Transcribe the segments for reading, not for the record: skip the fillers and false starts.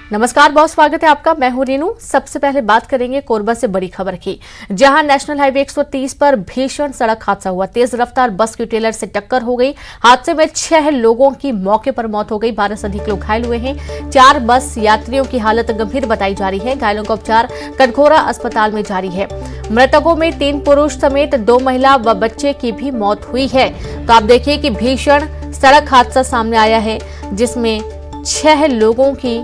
नमस्कार, बहुत स्वागत है आपका। मैं हूं रीनू। सबसे पहले बात करेंगे कोरबा से बड़ी खबर की, जहां नेशनल हाईवे 130 पर भीषण सड़क हादसा हुआ। तेज रफ्तार बस की ट्रेलर से टक्कर हो गई। हादसे में 6 लोगों की मौके पर मौत हो गई। 12 से अधिक लोग घायल हुए हैं। 4 बस यात्रियों की हालत गंभीर बताई जा रही है। घायलों का उपचार कटघोरा अस्पताल में जारी है। मृतकों में 3 पुरुष समेत 2 महिला व बच्चे की भी मौत हुई है। तो आप देखिए कि भीषण सड़क हादसा सामने आया है, जिसमें 6 लोगों की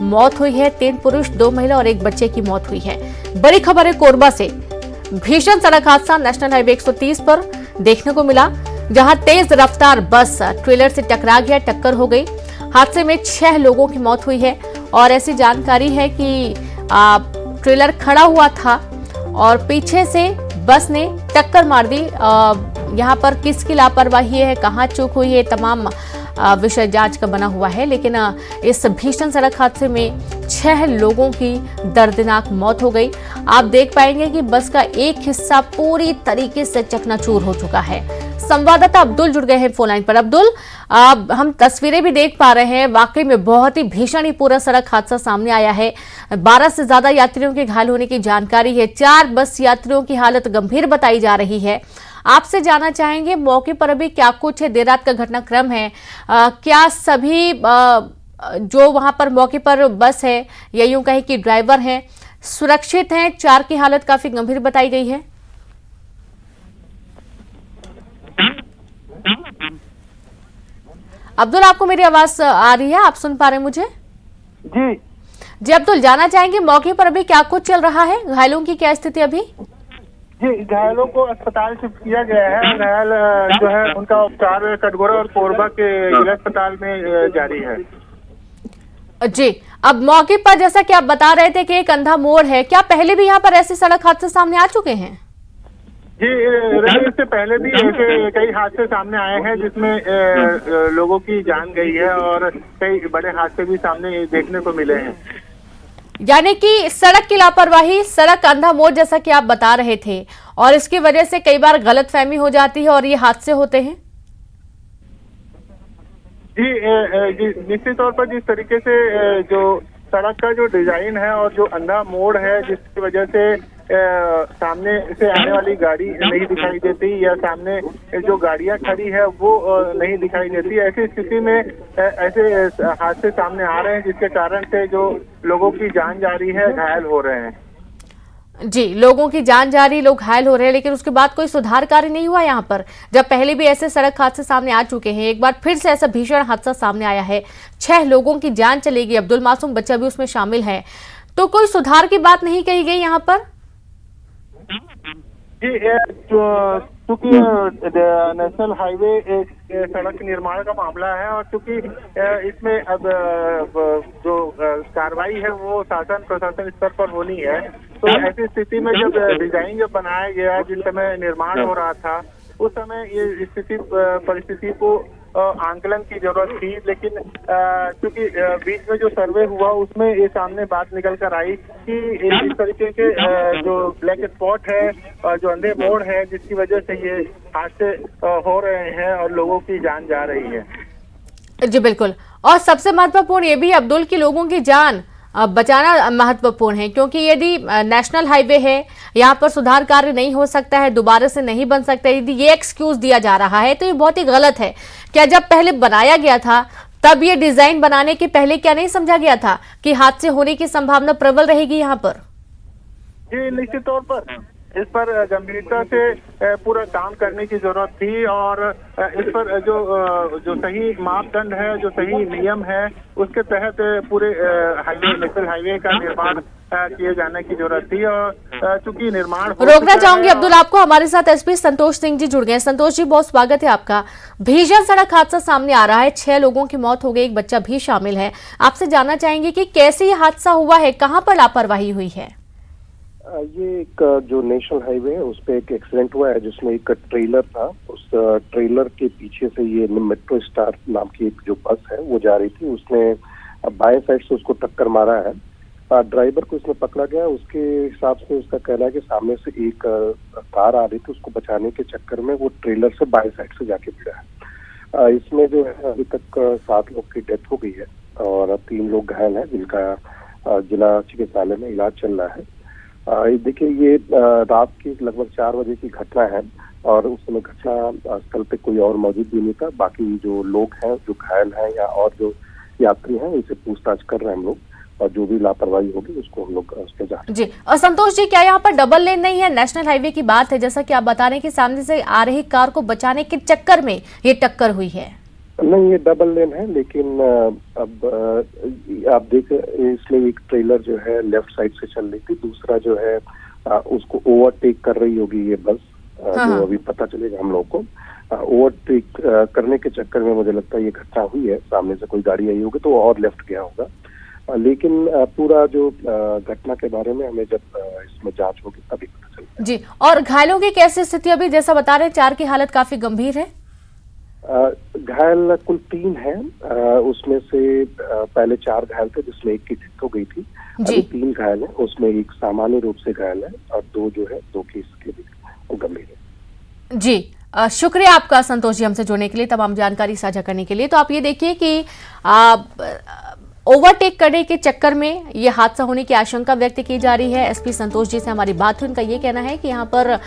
मौत हुई है। 3 पुरुष, 2 महिला और 1 बच्चे की मौत हुई है। बड़ी खबर है कोरबा से। भीषण सड़क हादसा नेशनल हाईवे 130 पर देखने को मिला, जहां तेज रफ्तार बस ट्रेलर से टकरा गया, टक्कर हो गई। हादसे में 6 लोगों की मौत हुई है और ऐसी जानकारी है कि ट्रेलर खड़ा हुआ था और पीछे से बस ने टक्कर मार दी। यहाँ पर किसकी लापरवाही है, कहाँ चूक हुई है, तमाम विषय जांच का बना हुआ है। लेकिन इस भीषण सड़क हादसे में 6 लोगों की दर्दनाक मौत हो गई। आप देख पाएंगे कि बस का एक हिस्सा पूरी तरीके से चकनाचूर हो चुका है। संवाददाता अब्दुल जुड़ गए हैं फोन लाइन पर। अब्दुल, हम तस्वीरें भी देख पा रहे हैं। वाकई में बहुत ही भीषण ही पूरा सड़क हादसा सामने आया है। 12 से ज्यादा यात्रियों के घायल होने की जानकारी है। 4 बस यात्रियों की हालत गंभीर बताई जा रही है। आपसे जानना चाहेंगे, मौके पर अभी क्या कुछ है? देर रात का घटनाक्रम है। क्या सभी जो वहां पर मौके पर बस है या यूं कहें कि ड्राइवर हैं, सुरक्षित हैं? 4 की हालत काफी गंभीर बताई गई है। अब्दुल, आपको मेरी आवाज आ रही है? आप सुन पा रहे हैं मुझे? जी अब्दुल, जानना चाहेंगे मौके पर अभी क्या कुछ चल रहा है? घायलों की क्या स्थिति अभी? जी, घायलों को अस्पताल शिफ्ट किया गया है। घायल जो है उनका उपचार कटघोरा और कोरबा के जिला अस्पताल में जारी है। जी, अब मौके पर जैसा कि आप बता रहे थे कि एक अंधा मोड़ है, क्या पहले भी यहाँ पर ऐसे सड़क हादसे सामने आ चुके हैं? जी, इससे पहले भी ऐसे कई हादसे सामने आए हैं जिसमें लोगों की जान गई है और कई बड़े हादसे भी सामने देखने को मिले हैं। यानी कि सड़क की लापरवाही, सड़क अंधा मोड़ जैसा कि आप बता रहे थे, और इसकी वजह से कई बार गलतफहमी हो जाती है और ये हादसे होते हैं। जी, निश्चित तौर पर जिस तरीके से जो सड़क का जो डिजाइन है और जो अंधा मोड़ है, जिसकी वजह से सामने से आने वाली गाड़ी नहीं दिखाई देती या सामने जो गाड़ियां खड़ी है वो नहीं दिखाई देती। ऐसी स्थिति में ऐसे हादसे सामने आ रहे हैं जिसके कारण से जो लोगों की जान जा रही है, घायल हो रहे हैं। जी, लोगों की जान जा रही, लोग घायल हो रहे हैं, लेकिन उसके बाद कोई सुधार कार्य नहीं हुआ यहाँ पर, जब पहले भी ऐसे सड़क हादसे सामने आ चुके हैं। एक बार फिर से ऐसा भीषण हादसा सामने आया है, 6 लोगों की जान चलेगी। अब्दुल, मासूम बच्चा भी उसमें शामिल है, तो कोई सुधार की बात नहीं कही गई यहाँ पर? जी, चूंकि नेशनल हाईवे एक सड़क निर्माण का मामला है और चूंकि इसमें अब जो कार्रवाई है वो शासन प्रशासन स्तर पर होनी है, तो ऐसी स्थिति में जब डिजाइन जब बनाया गया, जिस समय निर्माण हो रहा था, उस समय ये परिस्थिति को आंकलन की जरूरत थी। लेकिन क्योंकि बीच में जो सर्वे हुआ उसमें ये सामने बात निकल कर आई कि इस तरीके के जो ब्लैक स्पॉट है और जो अंधे मोड़ है, जिसकी वजह से ये हादसे हो रहे हैं और लोगों की जान जा रही है। जी बिल्कुल, और सबसे महत्वपूर्ण ये भी अब्दुल की लोगों की जान बचाना महत्वपूर्ण है, क्योंकि यदि नेशनल हाईवे है, यहाँ पर सुधार कार्य नहीं हो सकता है, दोबारा से नहीं बन सकता। यदि ये एक्सक्यूज दिया जा रहा है तो ये बहुत ही गलत है। क्या जब पहले बनाया गया था तब ये डिजाइन बनाने के पहले क्या नहीं समझा गया था कि हादसे होने की संभावना प्रबल रहेगी यहाँ पर? जी, निश्चित तौर पर इस पर गंभीरता से पूरा काम करने की जरूरत थी और इस पर जो सही मापदंड है, जो सही नियम है, उसके तहत पूरे नेशनल हाईवे का निर्माण किए जाने की जरूरत थी। और चूंकि निर्माण रोकना चाहूंगी अब्दुल आपको। हमारे साथ एसपी संतोष सिंह जी जुड़ गए हैं। संतोष जी, बहुत स्वागत है आपका। भीषण सड़क हादसा सामने आ रहा है, 6 लोगों की मौत हो गई, एक बच्चा भी शामिल है। आपसे जानना चाहेंगे कि कैसे ये हादसा हुआ है, कहाँ पर लापरवाही हुई है? ये एक जो नेशनल हाईवे है उस पे एक एक्सीडेंट हुआ है, जिसमें एक ट्रेलर था। उस ट्रेलर के पीछे से ये मेट्रो स्टार नाम की एक जो बस है वो जा रही थी। उसने बाएं साइड से उसको टक्कर मारा है। ड्राइवर को इसमें पकड़ा गया। उसके हिसाब से उसका कहना है कि सामने से एक कार आ रही थी, उसको बचाने के चक्कर में वो ट्रेलर से बाएं साइड से जाके भिड़ा है। इसमें जो है अभी तक 7 लोग की डेथ हो गई है और 3 लोग घायल हैं जिनका जिला चिकित्सालय में इलाज चल रहा है। देखिए, ये रात की लगभग 4 बजे की घटना है और उस समय घटना स्थल पे कोई और मौजूद भी नहीं था। बाकी जो लोग हैं जो घायल हैं या और जो यात्री हैं उनसे पूछताछ कर रहे हैं हम लोग, और जो भी लापरवाही होगी उसको हम लोग उस पर जांच। जी, और संतोष जी, क्या यहाँ पर डबल लेन नहीं है? नेशनल हाईवे की बात है, जैसा कि आप बता रहे हैं कि सामने से आ रही कार को बचाने के चक्कर में ये टक्कर हुई है। नहीं, ये डबल लेन है, लेकिन अब आप देख, इसमें एक ट्रेलर जो है लेफ्ट साइड से चल रही थी, दूसरा जो है उसको ओवरटेक कर रही होगी ये बस, जो अभी पता चलेगा हम लोग को। ओवरटेक करने के चक्कर में मुझे लगता है ये घटना हुई है। सामने से कोई गाड़ी आई होगी तो और लेफ्ट गया होगा, लेकिन पूरा जो घटना के बारे में हमें जब इसमें जांच होगी तभी पता चलेगा। जी, और घायलों की कैसी स्थिति अभी? जैसा बता रहे हैं 4 की हालत काफी गंभीर है। घायल कुल 3 हैं, उसमें से पहले 4 घायल थे जिसमें एक की डेथ हो गई थी। अभी 3 घायल हैं, उसमें एक सामान्य रूप से घायल है और 2 जो है 2 की स्थिति गंभीर है। जी, शुक्रिया आपका संतोष जी, हमसे जुड़ने के लिए, तमाम जानकारी साझा करने के लिए। तो आप ये देखिए कि ओवरटेक करने के चक्कर में ये हादसा होने की आशंका व्यक्त की जा रही है। एसपी संतोष जी से हमारी बात हुई, उनका ये कहना है कि यहाँ पर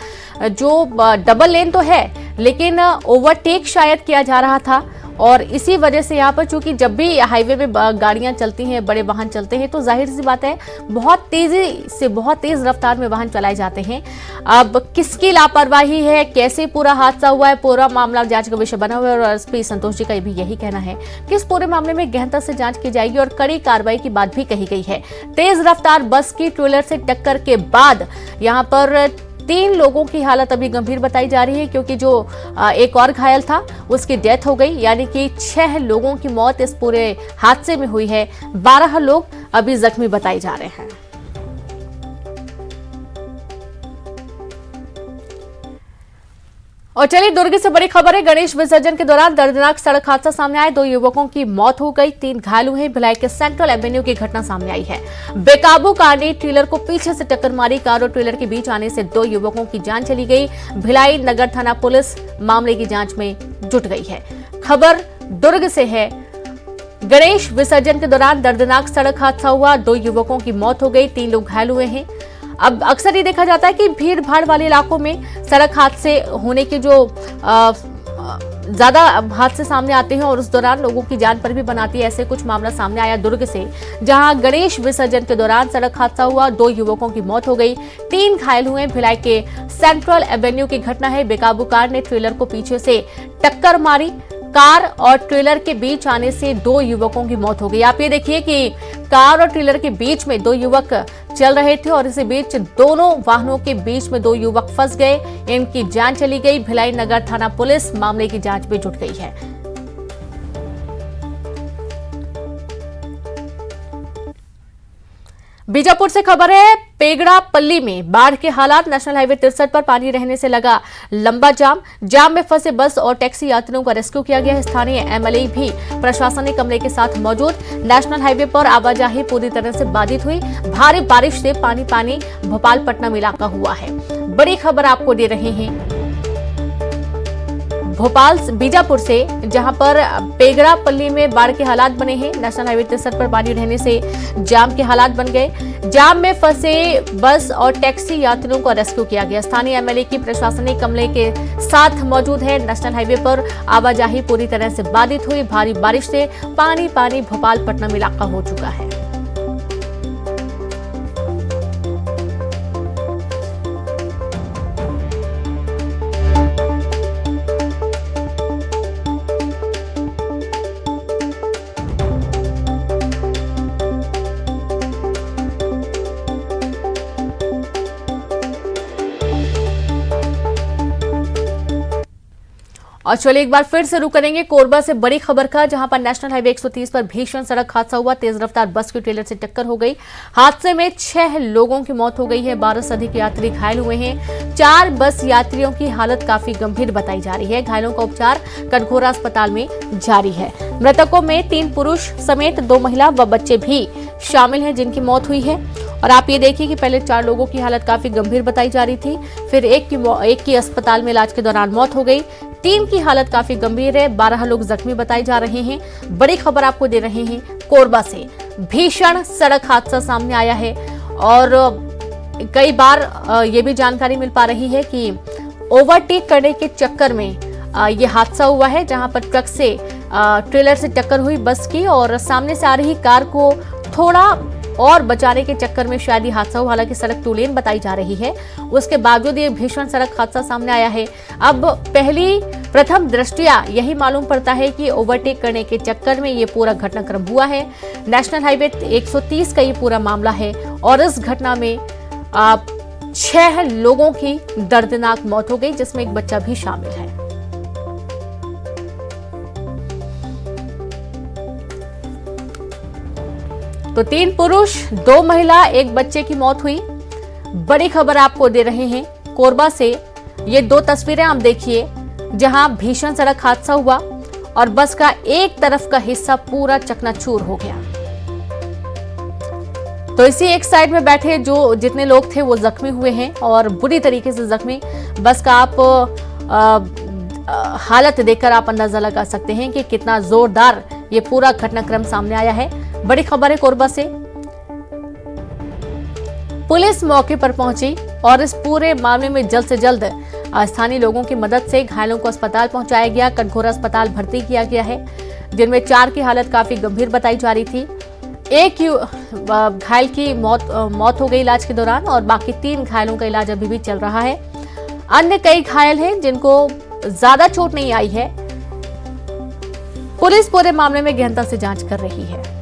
जो डबल लेन तो है लेकिन ओवरटेक शायद किया जा रहा था, और इसी वजह से यहाँ पर चूंकि जब भी हाईवे में गाड़ियां चलती हैं, बड़े वाहन चलते हैं, तो जाहिर सी बात है बहुत तेजी से, बहुत तेज रफ्तार में वाहन चलाए जाते हैं। अब किसकी लापरवाही है, कैसे पूरा हादसा हुआ है, पूरा मामला जांच का विषय बना हुआ है, और एसपी संतोष जी का भी यही कहना है कि इस पूरे मामले में गहनता से जांच की जाएगी और कड़ी कार्रवाई की बात भी कही गई है। तेज रफ्तार बस की ट्रेलर से टक्कर के बाद यहाँ पर 3 लोगों की हालत अभी गंभीर बताई जा रही है, क्योंकि जो एक और घायल था उसकी डेथ हो गई, यानी कि 6 लोगों की मौत इस पूरे हादसे में हुई है। 12 लोग अभी जख्मी बताए जा रहे हैं। और चलिए, दुर्ग से बड़ी खबर है। गणेश विसर्जन के दौरान दर्दनाक सड़क हादसा सामने आया, 2 युवकों की मौत हो गई, 3 घायल हुए। भिलाई के सेंट्रल एवेन्यू की घटना सामने आई है। बेकाबू कार ने ट्रेलर को पीछे से टक्कर मारी, कार और ट्रेलर के बीच आने से 2 युवकों की जान चली गई। भिलाई नगर थाना पुलिस मामले की जांच में जुट गई है। खबर दुर्ग से है। गणेश विसर्जन के दौरान दर्दनाक सड़क हादसा हुआ, 2 युवकों की मौत हो गई, 3 लोग घायल हुए हैं। अब अक्सर ये देखा जाता है कि भीड़ भाड़ वाले इलाकों में सड़क हादसे होने के जो ज्यादा हादसे सामने आते हैं और उस दौरान लोगों की जान पर भी बनाती है। ऐसे कुछ मामला सामने आया दुर्ग से, जहां गणेश विसर्जन के दौरान सड़क हादसा हुआ, 2 युवकों की मौत हो गई, 3 घायल हुए। भिलाई के सेंट्रल एवेन्यू की घटना है। बेकाबू कार ने ट्रेलर को पीछे से टक्कर मारी, कार और ट्रेलर के बीच आने से 2 युवकों की मौत हो गई। आप ये देखिए कि कार और ट्रेलर के बीच में 2 युवक चल रहे थे और इसी बीच दोनों वाहनों के बीच में 2 युवक फंस गए, इनकी जान चली गई। भिलाई नगर थाना पुलिस मामले की जांच में जुट गई है। बीजापुर से खबर है। पेगड़ापल्ली में बाढ़ के हालात, नेशनल हाईवे 63 पर पानी रहने से लगा लंबा जाम में फंसे बस और टैक्सी यात्रियों का रेस्क्यू किया गया है। स्थानीय एमएलए भी प्रशासनिक अमले के साथ मौजूद। नेशनल हाईवे पर आवाजाही पूरी तरह से बाधित हुई। भारी बारिश से पानी भोपाल-पटना इलाका हुआ है। बड़ी खबर आपको दे रहे हैं भोपाल बीजापुर से, जहां पर पेगड़ापल्ली में बाढ़ के हालात बने हैं। नेशनल हाईवे 63 पर पानी रहने से जाम के हालात बन गए। जाम में फंसे बस और टैक्सी यात्रियों को रेस्क्यू किया गया। स्थानीय एमएलए की प्रशासनिक अमले के साथ मौजूद है। नेशनल हाईवे पर आवाजाही पूरी तरह से बाधित हुई। भारी बारिश से पानी भोपाल-पटना इलाका हो चुका है। और चलिए एक बार फिर से रुक करेंगे कोरबा से बड़ी खबर का, जहां पर नेशनल हाईवे 130 पर भीषण सड़क हादसा हुआ। तेज रफ्तार बस की ट्रेलर से टक्कर हो गई। हादसे में 6 लोगों की मौत हो गई है, 12 से अधिक यात्री घायल हुए हैं। 4 बस यात्रियों की हालत काफी गंभीर बताई जा रही है। घायलों का उपचार कटघोरा अस्पताल में जारी है। मृतकों में 3 पुरुष समेत 2 महिला व बच्चे भी शामिल हैं, जिनकी मौत हुई है। और आप ये देखिए कि पहले 4 लोगों की हालत काफी गंभीर बताई जा रही थी, फिर एक की अस्पताल में इलाज के दौरान मौत हो गई, 3 की हालत काफी गंभीर है, 12 लोग जख्मी बताए जा रहे हैं। बड़ी खबर आपको दे रहे हैं कोरबा से, भीषण सड़क हादसा सामने आया है और कई बार ये भी जानकारी मिल पा रही है कि ओवरटेक करने के चक्कर में ये हादसा हुआ है, जहां पर ट्रक से ट्रेलर से टक्कर हुई बस की और सामने से आ रही कार को थोड़ा और बचाने के चक्कर में शायद ये हादसा हुआ। हालांकि सड़क 2 लेन बताई जा रही है, उसके बावजूद ये भीषण सड़क हादसा सामने आया है। अब प्रथम दृष्टया यही मालूम पड़ता है कि ओवरटेक करने के चक्कर में ये पूरा घटनाक्रम हुआ है। नेशनल हाईवे 130 का ये पूरा मामला है और इस घटना में 6 लोगों की दर्दनाक मौत हो गई, जिसमें एक बच्चा भी शामिल है। तो 3 पुरुष, 2 महिला, 1 बच्चे की मौत हुई। बड़ी खबर आपको दे रहे हैं कोरबा से। ये 2 तस्वीरें आप देखिए, जहां भीषण सड़क हादसा हुआ और बस का एक तरफ का हिस्सा पूरा चकनाचूर हो गया। तो इसी एक साइड में बैठे जितने लोग थे वो जख्मी हुए हैं और बुरी तरीके से जख्मी। बस का आप हालत देखकर आप अंदाजा लगा सकते हैं कि कितना जोरदार ये पूरा घटनाक्रम सामने आया है। बड़ी खबर है कोरबा से। पुलिस मौके पर पहुंची और इस पूरे मामले में जल्द से जल्द स्थानीय लोगों की मदद से घायलों को अस्पताल पहुंचाया गया। कटघोरा अस्पताल भर्ती किया गया है, जिनमें 4 की हालत काफी गंभीर बताई जा रही थी। 1 घायल की मौत हो गई इलाज के दौरान और बाकी 3 घायलों का इलाज अभी भी चल रहा है। अन्य कई घायल हैं जिनको ज्यादा चोट नहीं आई है। पुलिस पूरे मामले में गहनता से जांच कर रही है।